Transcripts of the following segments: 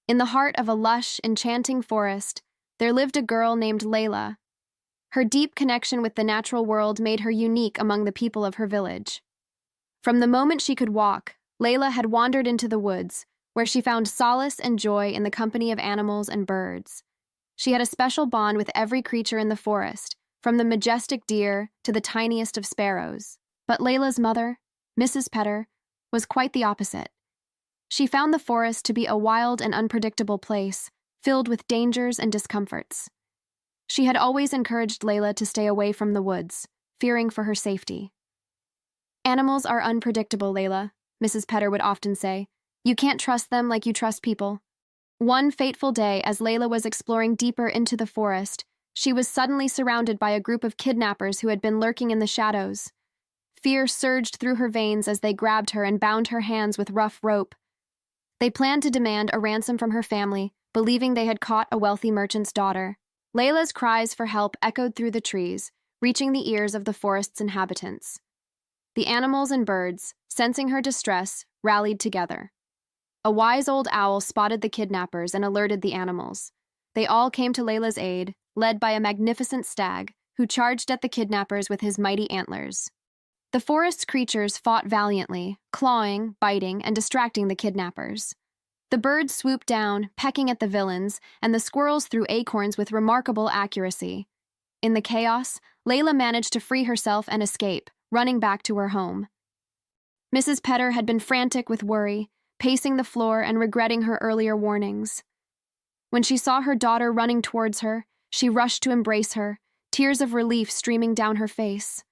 In the heart of a lush, enchanting forest, there lived a girl named Layla. Her deep connection with the natural world made her unique among the people of her village. From the moment she could walk, Layla had wandered into the woods, where she found solace and joy in the company of animals and birds. She had a special bond with every creature in the forest, from the majestic deer to the tiniest of sparrows. But Layla's mother, Mrs. Petter, was quite the opposite. She found the forest to be a wild and unpredictable place, filled with dangers and discomforts. She had always encouraged Layla to stay away from the woods, fearing for her safety. "Animals are unpredictable, Layla," Mrs. Petter would often say. "You can't trust them like you trust people." One fateful day, as Layla was exploring deeper into the forest, she was suddenly surrounded by a group of kidnappers who had been lurking in the shadows. Fear surged through her veins as they grabbed her and bound her hands with rough rope. They planned to demand a ransom from her family, believing they had caught a wealthy merchant's daughter. Layla's cries for help echoed through the trees, reaching the ears of the forest's inhabitants. The animals and birds, sensing her distress, rallied together. A wise old owl spotted the kidnappers and alerted the animals. They all came to Layla's aid, led by a magnificent stag, who charged at the kidnappers with his mighty antlers. The forest's creatures fought valiantly, clawing, biting, and distracting the kidnappers. The birds swooped down, pecking at the villains, and the squirrels threw acorns with remarkable accuracy. In the chaos, Layla managed to free herself and escape, running back to her home. Mrs. Petter had been frantic with worry, pacing the floor and regretting her earlier warnings. When she saw her daughter running towards her, she rushed to embrace her, tears of relief streaming down her face.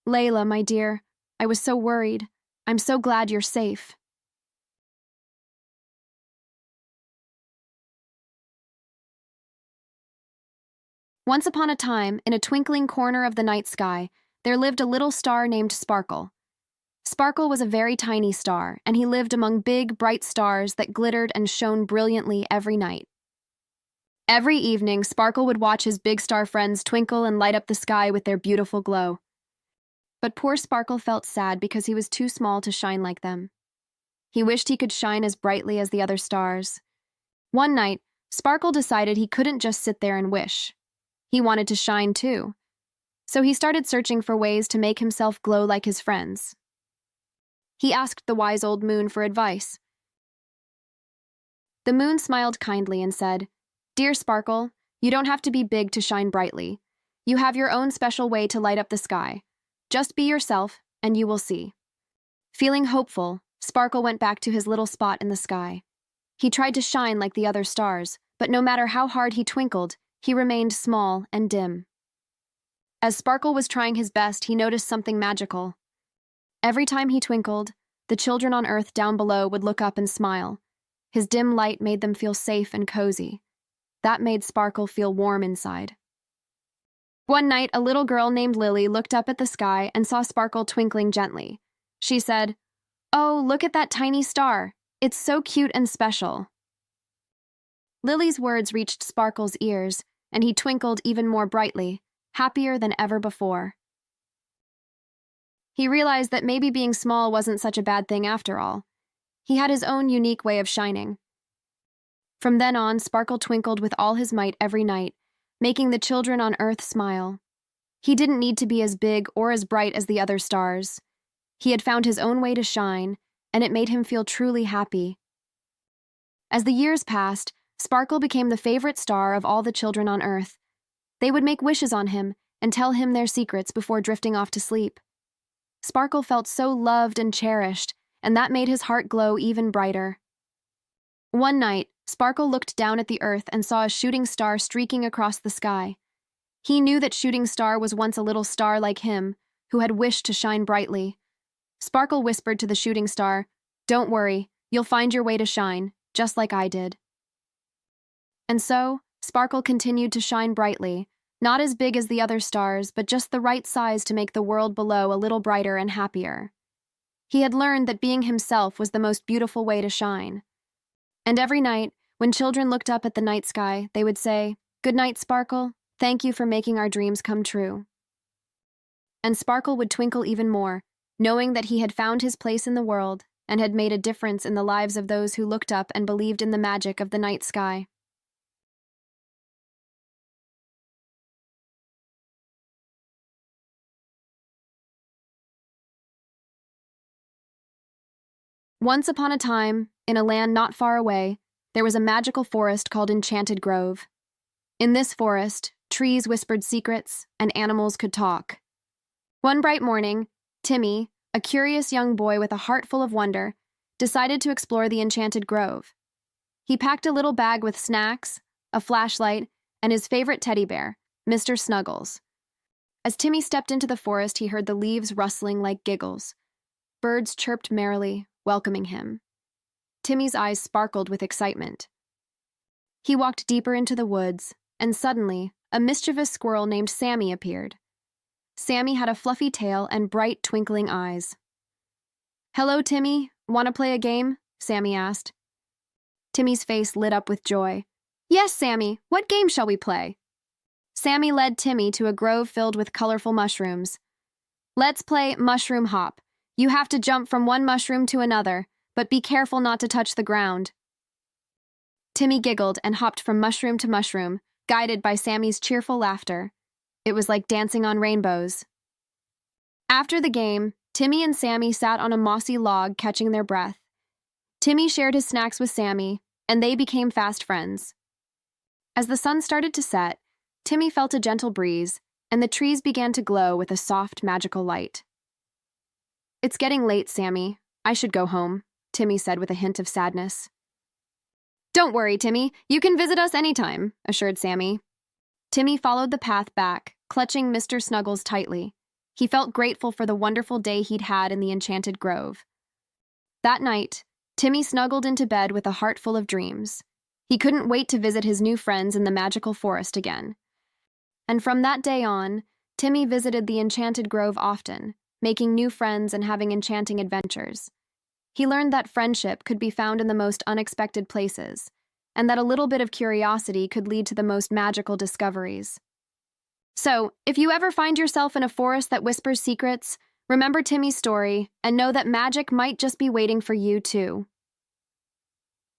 "Layla, my dear, I was so worried. I'm so glad you're safe." Once upon a time, in a twinkling corner of the night sky, there lived a little star named Sparkle. Sparkle was a very tiny star, and he lived among big, bright stars that glittered and shone brilliantly every night. Every evening, Sparkle would watch his big star friends twinkle and light up the sky with their beautiful glow. But poor Sparkle felt sad because he was too small to shine like them. He wished he could shine as brightly as the other stars. One night, Sparkle decided he couldn't just sit there and wish. He wanted to shine too. So he started searching for ways to make himself glow like his friends. He asked the wise old moon for advice. The moon smiled kindly and said, "Dear Sparkle, you don't have to be big to shine brightly. You have your own special way to light up the sky. Just be yourself, and you will see." Feeling hopeful, Sparkle went back to his little spot in the sky. He tried to shine like the other stars, but no matter how hard he twinkled, he remained small and dim. As Sparkle was trying his best, he noticed something magical. Every time he twinkled, the children on Earth down below would look up and smile. His dim light made them feel safe and cozy. That made Sparkle feel warm inside. One night, a little girl named Lily looked up at the sky and saw Sparkle twinkling gently. She said, "Oh, look at that tiny star. It's so cute and special." Lily's words reached Sparkle's ears, and he twinkled even more brightly, happier than ever before. He realized that maybe being small wasn't such a bad thing after all. He had his own unique way of shining. From then on, Sparkle twinkled with all his might every night, making the children on Earth smile. He didn't need to be as big or as bright as the other stars. He had found his own way to shine, and it made him feel truly happy. As the years passed, Sparkle became the favorite star of all the children on Earth. They would make wishes on him and tell him their secrets before drifting off to sleep. Sparkle felt so loved and cherished, and that made his heart glow even brighter. One night, Sparkle looked down at the Earth and saw a shooting star streaking across the sky. He knew that Shooting Star was once a little star like him, who had wished to shine brightly. Sparkle whispered to the shooting star, "Don't worry, you'll find your way to shine, just like I did." And so, Sparkle continued to shine brightly, not as big as the other stars, but just the right size to make the world below a little brighter and happier. He had learned that being himself was the most beautiful way to shine. And every night, when children looked up at the night sky, they would say, "Good night, Sparkle. Thank you for making our dreams come true." And Sparkle would twinkle even more, knowing that he had found his place in the world and had made a difference in the lives of those who looked up and believed in the magic of the night sky. Once upon a time, in a land not far away, there was a magical forest called Enchanted Grove. In this forest, trees whispered secrets and animals could talk. One bright morning, Timmy, a curious young boy with a heart full of wonder, decided to explore the Enchanted Grove. He packed a little bag with snacks, a flashlight, and his favorite teddy bear, Mr. Snuggles. As Timmy stepped into the forest, he heard the leaves rustling like giggles. Birds chirped merrily, welcoming him. Timmy's eyes sparkled with excitement. He walked deeper into the woods, and suddenly, a mischievous squirrel named Sammy appeared. Sammy had a fluffy tail and bright, twinkling eyes. "Hello, Timmy. Want to play a game?" Sammy asked. Timmy's face lit up with joy. "Yes, Sammy. What game shall we play?" Sammy led Timmy to a grove filled with colorful mushrooms. "Let's play Mushroom Hop. You have to jump from one mushroom to another, but be careful not to touch the ground." Timmy giggled and hopped from mushroom to mushroom, guided by Sammy's cheerful laughter. It was like dancing on rainbows. After the game, Timmy and Sammy sat on a mossy log catching their breath. Timmy shared his snacks with Sammy, and they became fast friends. As the sun started to set, Timmy felt a gentle breeze, and the trees began to glow with a soft, magical light. "It's getting late, Sammy. I should go home," Timmy said with a hint of sadness. "Don't worry, Timmy. You can visit us anytime," assured Sammy. Timmy followed the path back, clutching Mr. Snuggles tightly. He felt grateful for the wonderful day he'd had in the Enchanted Grove. That night, Timmy snuggled into bed with a heart full of dreams. He couldn't wait to visit his new friends in the magical forest again. And from that day on, Timmy visited the Enchanted Grove often, making new friends and having enchanting adventures. He learned that friendship could be found in the most unexpected places, and that a little bit of curiosity could lead to the most magical discoveries. So, if you ever find yourself in a forest that whispers secrets, remember Timmy's story and know that magic might just be waiting for you too.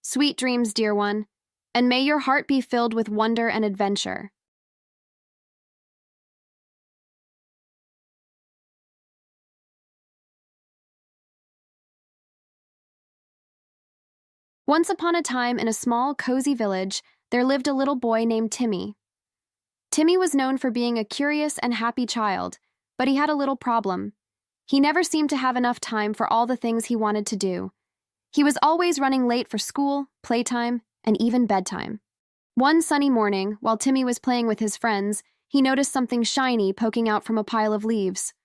Sweet dreams, dear one, and may your heart be filled with wonder and adventure. Once upon a time, in a small, cozy village, there lived a little boy named Timmy. Timmy was known for being a curious and happy child, but he had a little problem. He never seemed to have enough time for all the things he wanted to do. He was always running late for school, playtime, and even bedtime. One sunny morning, while Timmy was playing with his friends, he noticed something shiny poking out from a pile of leaves.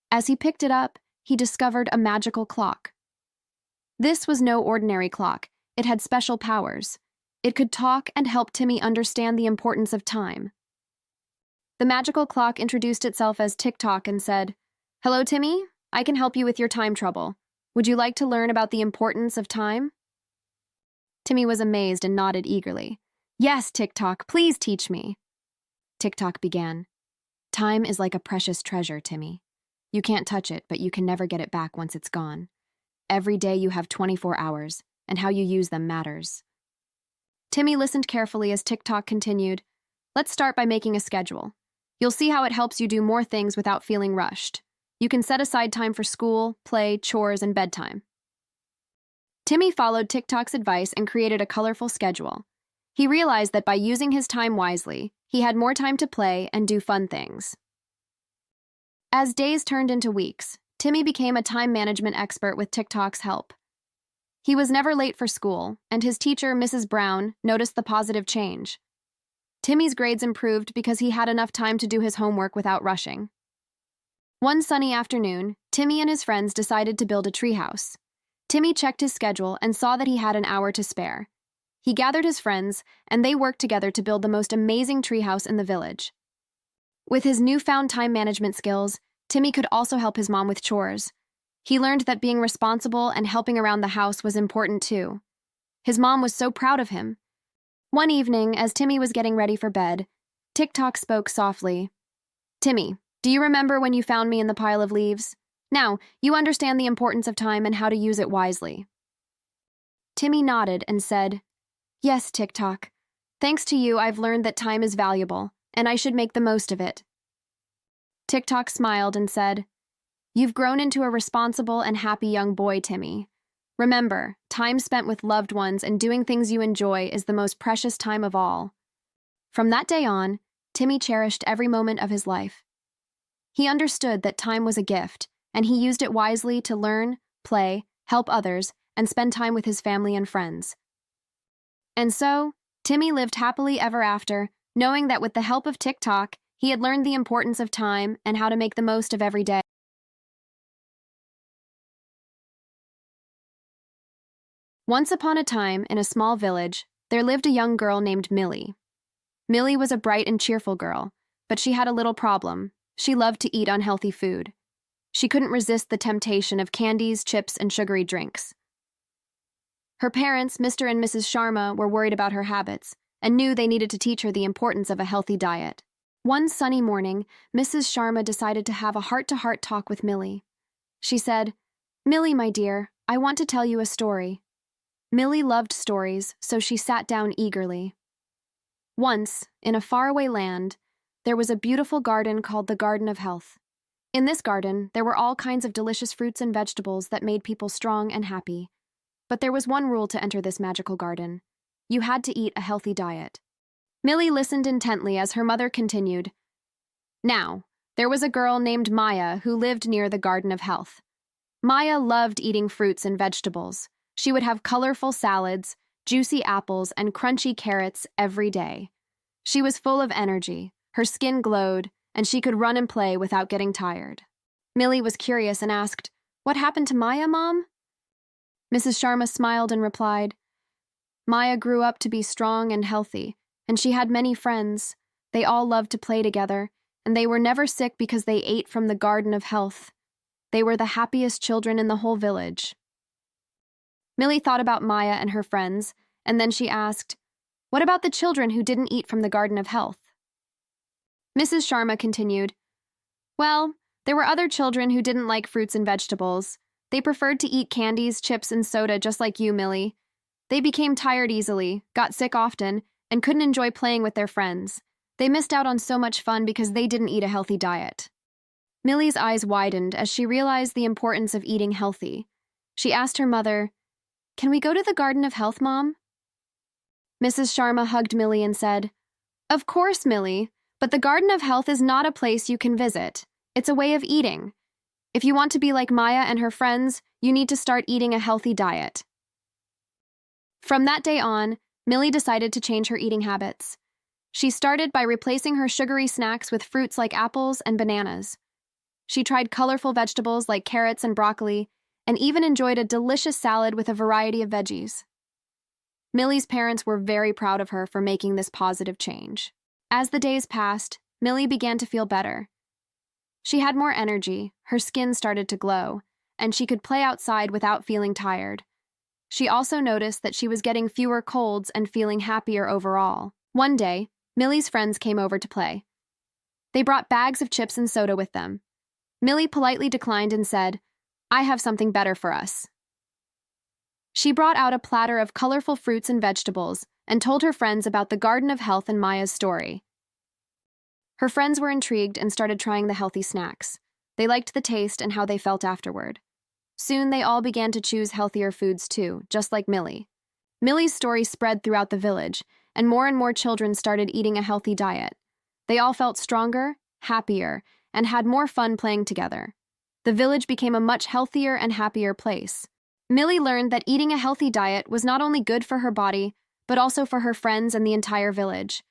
As he picked it up, he discovered a magical clock. This was no ordinary clock. It had special powers. It could talk and help Timmy understand the importance of time. The magical clock introduced itself as Tock and said, "Hello, Timmy. I can help you with your time trouble. Would you like to learn about the importance of time?" Timmy was amazed and nodded eagerly. "Yes, Tock, please teach me." Tock began. "Time is like a precious treasure, Timmy. You can't touch it, but you can never get it back once it's gone. Every day you have 24 hours, and how you use them matters." Timmy listened carefully as Tock continued. "Let's start by making a schedule. You'll see how it helps you do more things without feeling rushed. You can set aside time for school, play, chores, and bedtime." Timmy followed Tock's advice and created a colorful schedule. He realized that by using his time wisely, he had more time to play and do fun things. As days turned into weeks, Timmy became a time management expert with Tock's help. He was never late for school, and his teacher, Mrs. Brown, noticed the positive change. Timmy's grades improved because he had enough time to do his homework without rushing. One sunny afternoon, Timmy and his friends decided to build a treehouse. Timmy checked his schedule and saw that he had an hour to spare. He gathered his friends, and they worked together to build the most amazing treehouse in the village. With his newfound time management skills, Timmy could also help his mom with chores. He learned that being responsible and helping around the house was important too. His mom was so proud of him. One evening, as Timmy was getting ready for bed, Tock spoke softly. "Timmy, do you remember when you found me in the pile of leaves? Now, you understand the importance of time and how to use it wisely. Timmy nodded and said, Yes, Tock. Thanks to you, I've learned that time is valuable, and I should make the most of it. Tock smiled and said, You've grown into a responsible and happy young boy, Timmy. Remember, time spent with loved ones and doing things you enjoy is the most precious time of all. From that day on, Timmy cherished every moment of his life. He understood that time was a gift, and he used it wisely to learn, play, help others, and spend time with his family and friends. And so, Timmy lived happily ever after, knowing that with the help of Tock, he had learned the importance of time and how to make the most of every day. Once upon a time, in a small village, there lived a young girl named Millie. Millie was a bright and cheerful girl, but she had a little problem. She loved to eat unhealthy food. She couldn't resist the temptation of candies, chips, and sugary drinks. Her parents, Mr. and Mrs. Sharma, were worried about her habits and knew they needed to teach her the importance of a healthy diet. One sunny morning, Mrs. Sharma decided to have a heart-to-heart talk with Millie. She said, Millie, my dear, I want to tell you a story. Millie loved stories, so she sat down eagerly. Once, in a faraway land, there was a beautiful garden called the Garden of Health. In this garden, there were all kinds of delicious fruits and vegetables that made people strong and happy. But there was one rule to enter this magical garden. You had to eat a healthy diet. Millie listened intently as her mother continued. Now, there was a girl named Maya who lived near the Garden of Health. Maya loved eating fruits and vegetables. She would have colorful salads, juicy apples, and crunchy carrots every day. She was full of energy, her skin glowed, and she could run and play without getting tired. Millie was curious and asked, What happened to Maya, Mom? Mrs. Sharma smiled and replied, Maya grew up to be strong and healthy, and she had many friends. They all loved to play together, and they were never sick because they ate from the Garden of Health. They were the happiest children in the whole village. Millie thought about Maya and her friends, and then she asked, What about the children who didn't eat from the Garden of Health? Mrs. Sharma continued, Well, there were other children who didn't like fruits and vegetables. They preferred to eat candies, chips, and soda just like you, Millie. They became tired easily, got sick often, and couldn't enjoy playing with their friends. They missed out on so much fun because they didn't eat a healthy diet. Millie's eyes widened as she realized the importance of eating healthy. She asked her mother, Can we go to the Garden of Health, Mom? Mrs. Sharma hugged Millie and said, Of course, Millie, but the Garden of Health is not a place you can visit. It's a way of eating. If you want to be like Maya and her friends, you need to start eating a healthy diet. From that day on, Millie decided to change her eating habits. She started by replacing her sugary snacks with fruits like apples and bananas. She tried colorful vegetables like carrots and broccoli, and even enjoyed a delicious salad with a variety of veggies. Millie's parents were very proud of her for making this positive change. As the days passed, Millie began to feel better. She had more energy, her skin started to glow, and she could play outside without feeling tired. She also noticed that she was getting fewer colds and feeling happier overall. One day, Millie's friends came over to play. They brought bags of chips and soda with them. Millie politely declined and said, I have something better for us. She brought out a platter of colorful fruits and vegetables and told her friends about the Garden of Health and Maya's story. Her friends were intrigued and started trying the healthy snacks. They liked the taste and how they felt afterward. Soon they all began to choose healthier foods too, just like Millie. Millie's story spread throughout the village, and more children started eating a healthy diet. They all felt stronger, happier, and had more fun playing together. The village became a much healthier and happier place. Millie learned that eating a healthy diet was not only good for her body, but also for her friends and the entire village.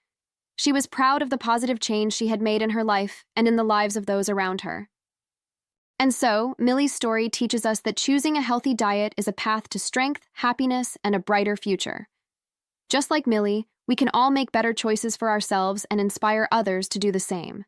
She was proud of the positive change she had made in her life and in the lives of those around her. And so, Millie's story teaches us that choosing a healthy diet is a path to strength, happiness, and a brighter future. Just like Millie, we can all make better choices for ourselves and inspire others to do the same.